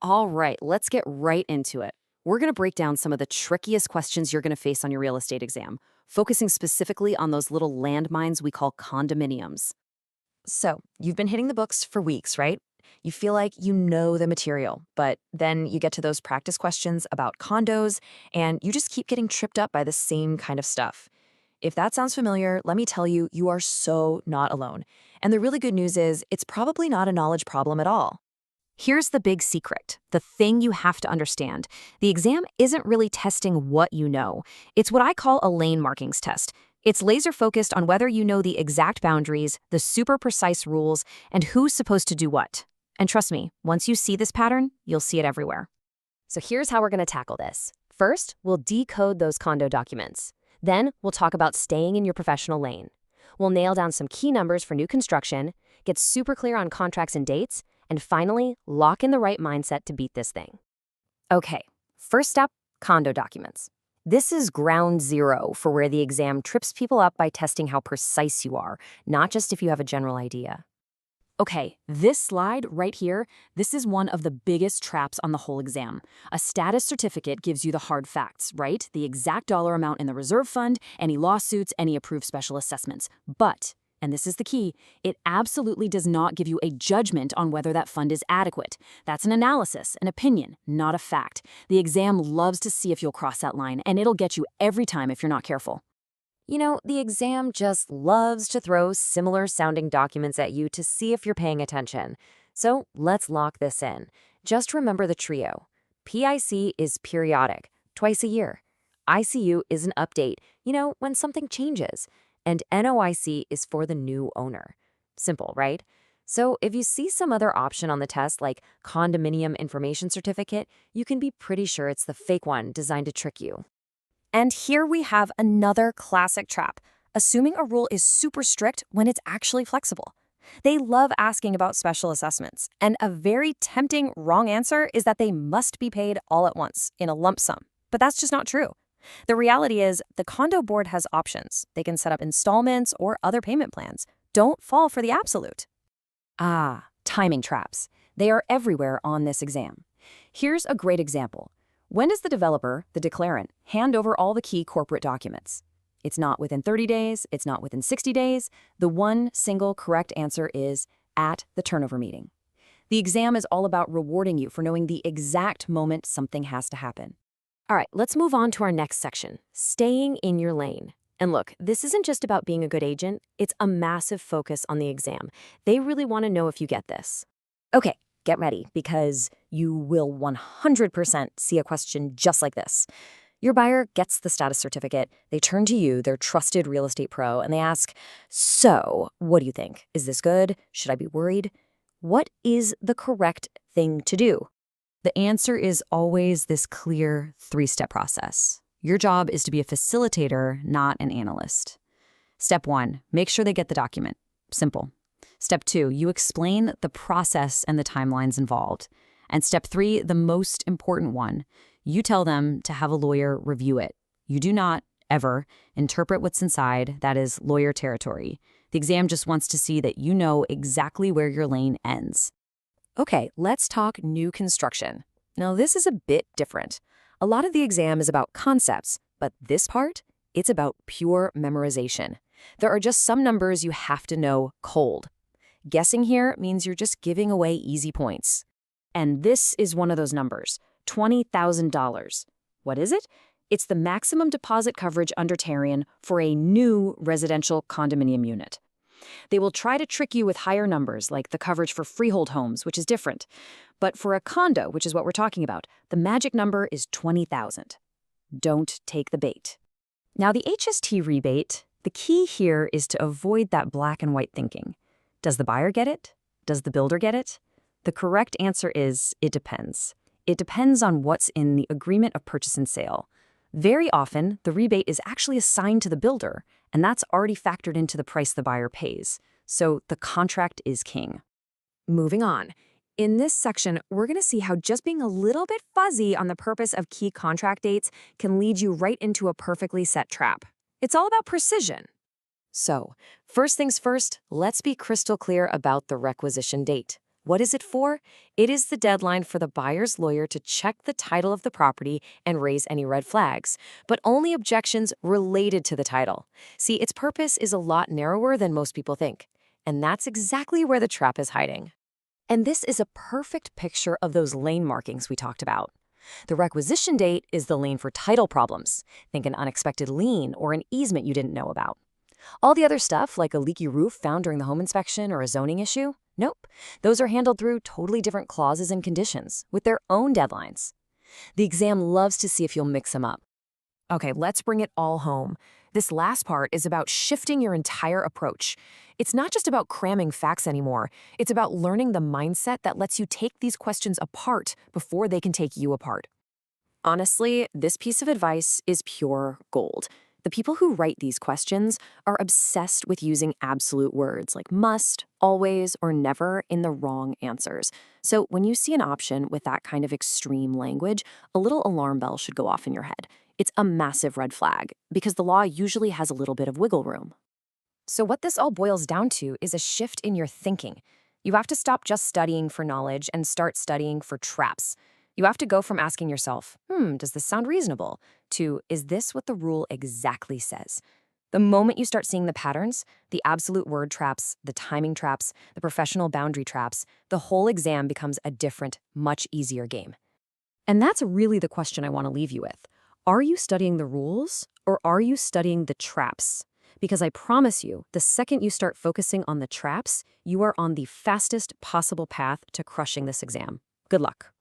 All right, let's get right into it. We're going to break down some of the trickiest questions you're going to face on your real estate exam, focusing specifically on those little landmines we call condominiums. So, you've been hitting the books for weeks, right? You feel like you know the material, but then you get to those practice questions about condos, and you just keep getting tripped up by the same kind of stuff. If that sounds familiar, let me tell you, you are so not alone. And the really good news is, it's probably not a knowledge problem at all. Here's the big secret, the thing you have to understand. The exam isn't really testing what you know. It's what I call a lane markings test. It's laser focused on whether you know the exact boundaries, the super precise rules, and who's supposed to do what. And trust me, once you see this pattern, you'll see it everywhere. So here's how we're going to tackle this. First, we'll decode those condo documents. Then, we'll talk about staying in your professional lane. We'll nail down some key numbers for new construction, get super clear on contracts and dates, and finally, lock in the right mindset to beat this thing. Okay, first step, condo documents. This is ground zero for where the exam trips people up by testing how precise you are, not just if you have a general idea. Okay, this slide right here, this is one of the biggest traps on the whole exam. A status certificate gives you the hard facts, right? The exact dollar amount in the reserve fund, any lawsuits, any approved special assessments. But, and this is the key, it absolutely does not give you a judgment on whether that fund is adequate. That's an analysis, an opinion, not a fact. The exam loves to see if you'll cross that line, and it'll get you every time if you're not careful. You know, the exam just loves to throw similar sounding documents at you to see if you're paying attention. So let's lock this in. Just remember the trio. PIC is periodic, twice a year. ICU is an update, when something changes. And NOIC is for the new owner. Simple, right? So if you see some other option on the test like condominium information certificate, you can be pretty sure it's the fake one designed to trick you. And here we have another classic trap, assuming a rule is super strict when it's actually flexible. They love asking about special assessments, and a very tempting wrong answer is that they must be paid all at once, in a lump sum. But that's just not true. The reality is, the condo board has options. They can set up installments or other payment plans. Don't fall for the absolute. Timing traps. They are everywhere on this exam. Here's a great example. When does the developer, the declarant, hand over all the key corporate documents? It's not within 30 days, it's not within 60 days. The one single correct answer is at the turnover meeting. The exam is all about rewarding you for knowing the exact moment something has to happen. All right, let's move on to our next section, staying in your lane. And look, this isn't just about being a good agent, it's a massive focus on the exam. They really want to know if you get this. Okay. Get ready, because you will 100% see a question just like this. Your buyer gets the status certificate, they turn to you, their trusted real estate pro, and they ask, so, what do you think? Is this good? Should I be worried? What is the correct thing to do? The answer is always this clear three-step process. Your job is to be a facilitator, not an analyst. Step 1, make sure they get the document. Simple. Step 2, you explain the process and the timelines involved. And step 3, the most important one, you tell them to have a lawyer review it. You do not, ever, interpret what's inside, that is lawyer territory. The exam just wants to see that you know exactly where your lane ends. Okay, let's talk new construction. Now, this is a bit different. A lot of the exam is about concepts, but this part, it's about pure memorization. There are just some numbers you have to know cold. Guessing here means you're just giving away easy points. And this is one of those numbers, $20,000. What is it? It's the maximum deposit coverage under Tarion for a new residential condominium unit. They will try to trick you with higher numbers, like the coverage for freehold homes, which is different. But for a condo, which is what we're talking about, the magic number is 20,000. Don't take the bait. Now, the HST rebate, the key here is to avoid that black and white thinking. Does the buyer get it? Does the builder get it? The correct answer is, it depends. It depends on what's in the agreement of purchase and sale. Very often, the rebate is actually assigned to the builder, and that's already factored into the price the buyer pays. So the contract is king. Moving on. In this section, we're going to see how just being a little bit fuzzy on the purpose of key contract dates can lead you right into a perfectly set trap. It's all about precision. So, first things first, let's be crystal clear about the requisition date. What is it for? It is the deadline for the buyer's lawyer to check the title of the property and raise any red flags, but only objections related to the title. See, its purpose is a lot narrower than most people think. And that's exactly where the trap is hiding. And this is a perfect picture of those lane markings we talked about. The requisition date is the lane for title problems. Think an unexpected lien or an easement you didn't know about. All the other stuff, like a leaky roof found during the home inspection or a zoning issue, nope. Those are handled through totally different clauses and conditions with their own deadlines. The exam loves to see if you'll mix them up. Okay, let's bring it all home. This last part is about shifting your entire approach. It's not just about cramming facts anymore. It's about learning the mindset that lets you take these questions apart before they can take you apart. Honestly, this piece of advice is pure gold. The people who write these questions are obsessed with using absolute words like must, always, or never in the wrong answers. So when you see an option with that kind of extreme language, a little alarm bell should go off in your head. It's a massive red flag because the law usually has a little bit of wiggle room. So what this all boils down to is a shift in your thinking. You have to stop just studying for knowledge and start studying for traps. You have to go from asking yourself, does this sound reasonable, to, is this what the rule exactly says? The moment you start seeing the patterns, the absolute word traps, the timing traps, the professional boundary traps, the whole exam becomes a different, much easier game. And that's really the question I want to leave you with. Are you studying the rules, or are you studying the traps? Because I promise you, the second you start focusing on the traps, you are on the fastest possible path to crushing this exam. Good luck.